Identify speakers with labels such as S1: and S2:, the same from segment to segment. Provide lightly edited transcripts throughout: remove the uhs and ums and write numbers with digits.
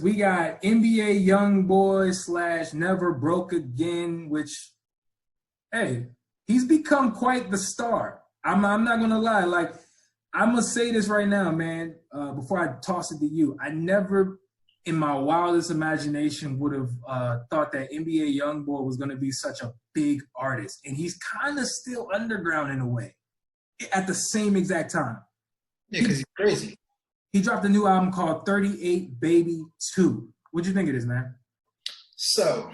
S1: We got NBA Youngboy / Never Broke Again, which, hey, he's become quite the star. I'm not gonna lie. Like, I'm gonna say this right now, man. Before I toss it to you, I never, in my wildest imagination, would have thought that NBA Youngboy was gonna be such a big artist, and he's kind of still underground in a way. At the same exact time,
S2: Yeah, because he's crazy.
S1: he dropped a new album called 38 Baby 2. What'd you think of this, man?
S2: So,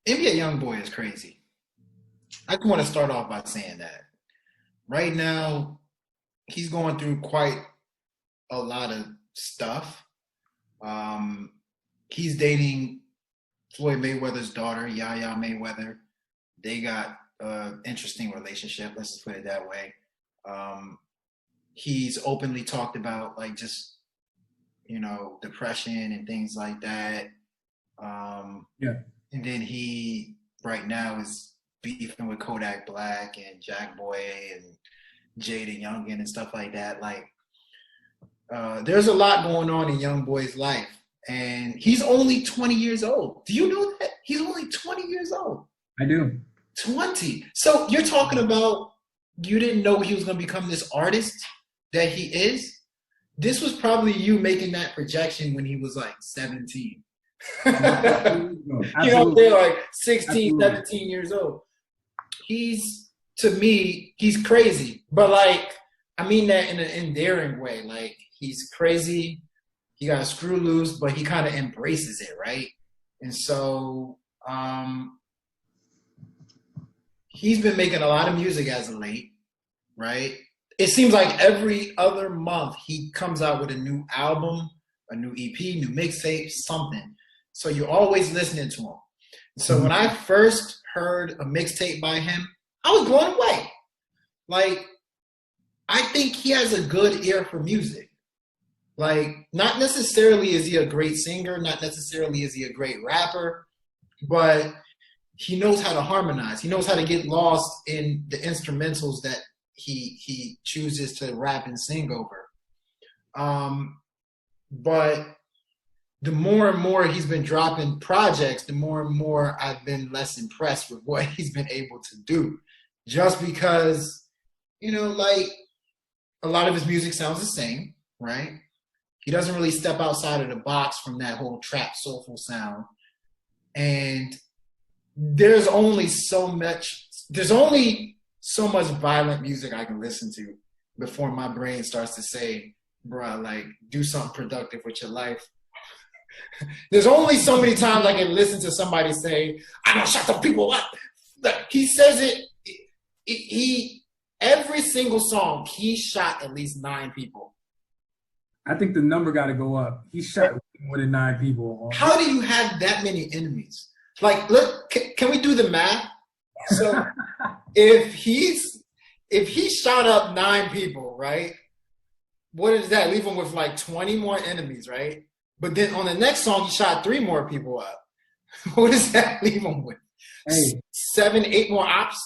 S2: NBA Youngboy is crazy. I just want to start off by saying that. Right now, he's going through quite a lot of stuff. He's dating Floyd Mayweather's daughter, Yaya Mayweather. They got an interesting relationship, let's just put it that way. He's openly talked about, like, just, depression and things like that.
S1: Yeah.
S2: And then he, right now, is beefing with Kodak Black and Jack Boy and Jada Youngin and stuff like that. Like, there's a lot going on in Youngboy's life. And he's only 20 years old. Do you know that? He's only 20 years old.
S1: I do.
S2: 20. So you're talking about you didn't know he was going to become this artist that he is? This was probably you making that projection when he was like 17. They're like 16, 17 years old. To me, he's crazy. But, like, I mean that in an endearing way. Like, he's crazy. He got a screw loose, but he kind of embraces it, right? And so he's been making a lot of music as of late, right? It seems like every other month he comes out with a new album, a new EP, new mixtape, something. So you're always listening to him. So when I first heard a mixtape by him, I was blown away. Like, I think he has a good ear for music. Like, not necessarily is he a great singer, not necessarily is he a great rapper, but he knows how to harmonize. He knows how to get lost in the instrumentals that he chooses to rap and sing over. But the more and more he's been dropping projects, the more and more I've been less impressed with what he's been able to do. Just because, like, a lot of his music sounds the same, right? He doesn't really step outside of the box from that whole trap soulful sound. And there's only so much violent music I can listen to before my brain starts to say, bruh, like, do something productive with your life. There's only so many times I can listen to somebody say, I'm gonna shut the people up. He says it, every single song, he shot at least 9 people.
S1: I think the number got to go up. He shot more than 9 people.
S2: How do you have that many enemies? Like, look, can we do the math? So if he shot up 9 people, right? What does that leave him with? Like 20 more enemies, right? But then on the next song, he shot 3 more people up. What does that leave him with?
S1: Hey,
S2: 7, 8 more ops?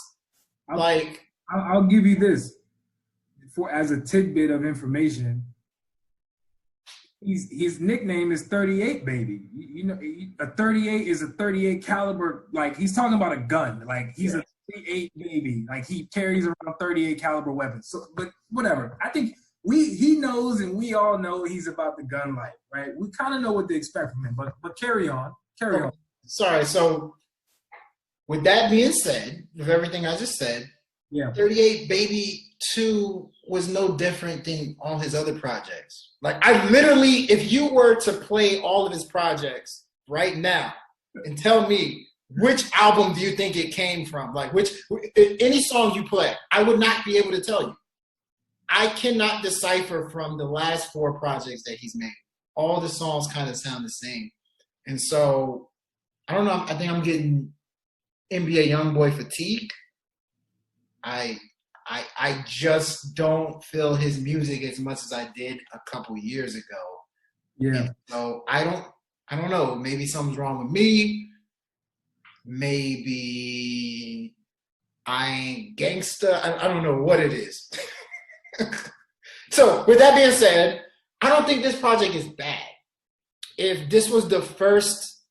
S1: I'll give you this as a tidbit of information. His nickname is 38 Baby. A 38 is a 38 caliber. Like, he's talking about a gun. Like, he's a 38 baby. Like, he carries around 38 caliber weapons. So, but whatever. I think he knows, and we all know he's about the gun life, right? We kind of know what to expect from him. But carry on.
S2: Sorry. So with that being said, with everything I just said,
S1: yeah,
S2: 38 Baby 2 was no different than all his other projects. Like, I literally, if you were to play all of his projects right now and tell me which album do you think it came from, like any song you play, I would not be able to tell you. I cannot decipher from the last 4 projects that he's made. All the songs kind of sound the same. And so, I don't know, I think I'm getting NBA Youngboy fatigue. I just don't feel his music as much as I did a couple years ago.
S1: Yeah.
S2: And so I don't know. Maybe something's wrong with me. Maybe I ain't gangsta. I don't know what it is. So with that being said, I don't think this project is bad. If this was the first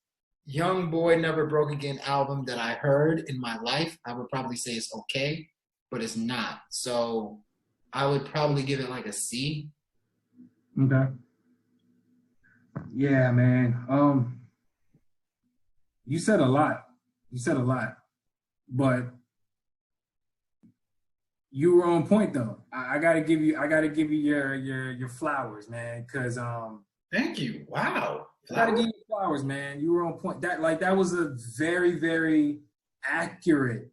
S2: Youngboy Never Broke Again album that I heard in my life, I would probably say it's okay, but it's not. So I would probably give it like a C.
S1: Okay. Yeah, man. You said a lot. You said a lot, but you were on point though. I gotta give you your flowers, man. Cause
S2: Thank you. Wow.
S1: I gotta give you flowers, man. You were on point. That was a very, very accurate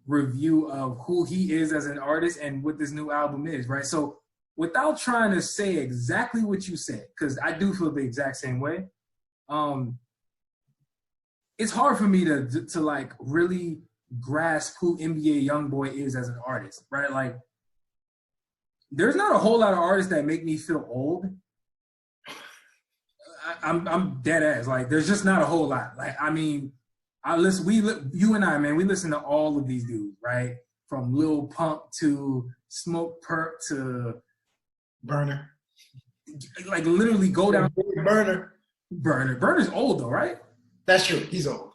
S1: review of who he is as an artist and what this new album is, right? So without trying to say exactly what you said, because I do feel the exact same way, it's hard for me to like really grasp who NBA Youngboy is as an artist, right? Like, there's not a whole lot of artists that make me feel old. I'm dead ass. Like, there's just not a whole lot. Like, I mean, you and I, man, we listen to all of these dudes, right? From Lil Pump to Smoke Perp to
S2: Burner.
S1: Like, literally go down.
S2: Burner.
S1: Burner's old though, right?
S2: That's true. He's old.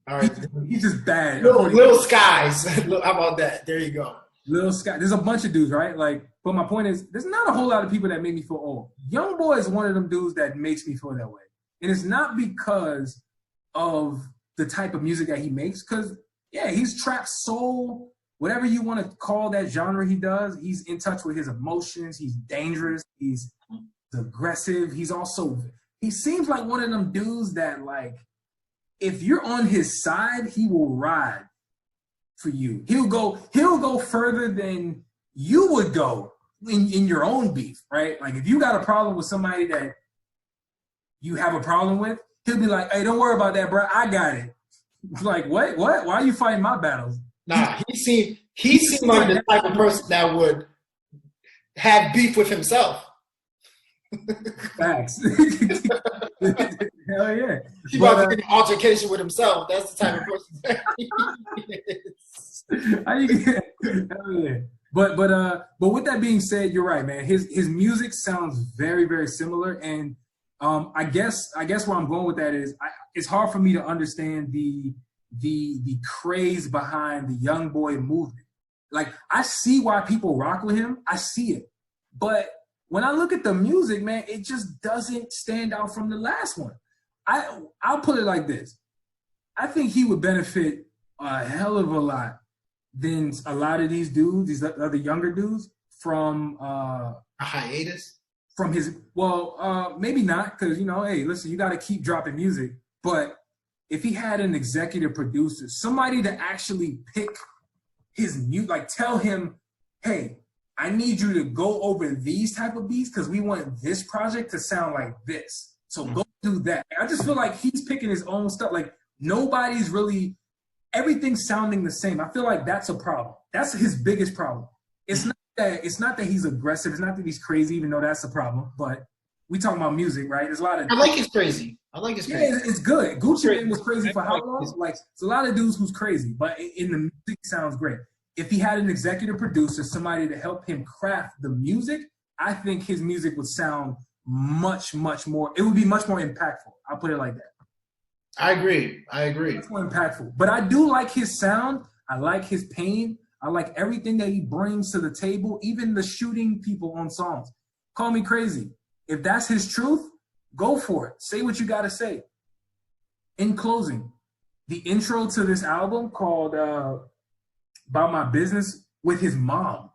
S2: All right.
S1: He's just bad.
S2: Little Skies. How about that? There you go.
S1: Lil Scott. There's a bunch of dudes, right? Like, but my point is, there's not a whole lot of people that make me feel old. Youngboy is one of them dudes that makes me feel that way. And it's not because of the type of music that he makes, because, yeah, he's trap soul, whatever you want to call that genre he does. He's in touch with his emotions. He's dangerous. He's aggressive. He seems like one of them dudes that, like, if you're on his side, he will ride for you. He'll go further than you would go in your own beef, right? Like, if you got a problem with somebody that you have a problem with, he'll be like, hey, don't worry about that, bro. I got it. Like, what? Why are you fighting my battles?
S2: Nah, he seemed like the type of person that would have beef with himself.
S1: Facts. Hell yeah.
S2: He about to get an altercation with himself. That's the type of person that he is.
S1: How you get? Hell yeah. But with that being said, you're right, man. His music sounds very, very similar, and I guess where I'm going with that is it's hard for me to understand the craze behind the Youngboy movement. Like, I see why people rock with him. I see it, but when I look at the music, man, it just doesn't stand out from the last one. I'll put it like this. I think he would benefit a hell of a lot than a lot of these dudes, these other younger dudes, from
S2: a hiatus.
S1: From his, maybe not, because, you know, hey, listen, you got to keep dropping music. But if he had an executive producer, somebody to actually pick his music, like tell him, hey, I need you to go over these type of beats because we want this project to sound like this. So go do that. I just feel like he's picking his own stuff. Like, nobody's really, everything's sounding the same. I feel like that's a problem. That's his biggest problem. It's not that he's aggressive. It's not that he's crazy, even though that's a problem. But we talking about music, right? There's a lot of.
S2: I like his crazy.
S1: Yeah, it's good. Gucci Mane was crazy for how long? Like, it's a lot of dudes who's crazy, but in the music, it sounds great. If he had an executive producer, somebody to help him craft the music, I think his music would sound much, much more. It would be much more impactful. I'll put it like that.
S2: I agree.
S1: Much more impactful. But I do like his sound. I like his pain. I like everything that he brings to the table, even the shooting people on songs. Call me crazy. If that's his truth, go for it. Say what you got to say. In closing, the intro to this album called About My Business with his mom.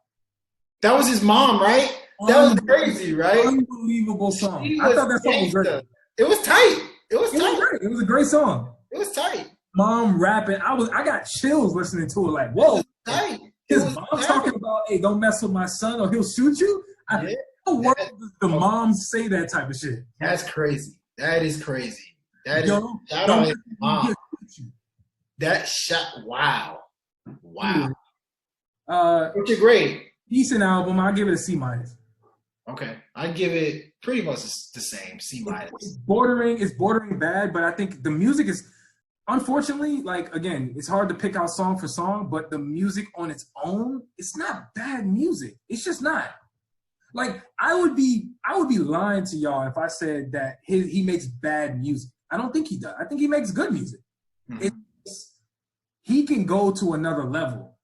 S2: That was his mom, right? That was crazy, right?
S1: Unbelievable song. I thought that song was great.
S2: It was tight. It was tight.
S1: It was a great song.
S2: It was tight.
S1: Mom rapping. I got chills listening to it. Like, whoa.
S2: Tight.
S1: His mom talking about, hey, don't mess with my son or he'll shoot you. What world does the mom say that type of shit?
S2: That's crazy. That is crazy. That is shout
S1: out
S2: his mom. That shot. Wow. What's your grade?
S1: Decent album. I'll give it a C-.
S2: Okay, I give it pretty much the same, C-.
S1: It's bordering bad, but I think the music is, unfortunately, like, again, it's hard to pick out song for song, but the music on its own, it's not bad music. It's just not. Like I would be lying to y'all if I said that he makes bad music. I don't think he does. I think he makes good music.
S2: Mm-hmm.
S1: He can go to another level.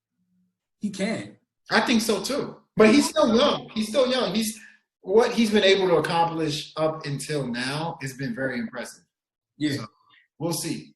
S1: He can.
S2: I think so too. But he's still young. He's still young. What he's been able to accomplish up until now has been very impressive.
S1: Yeah.
S2: So we'll see.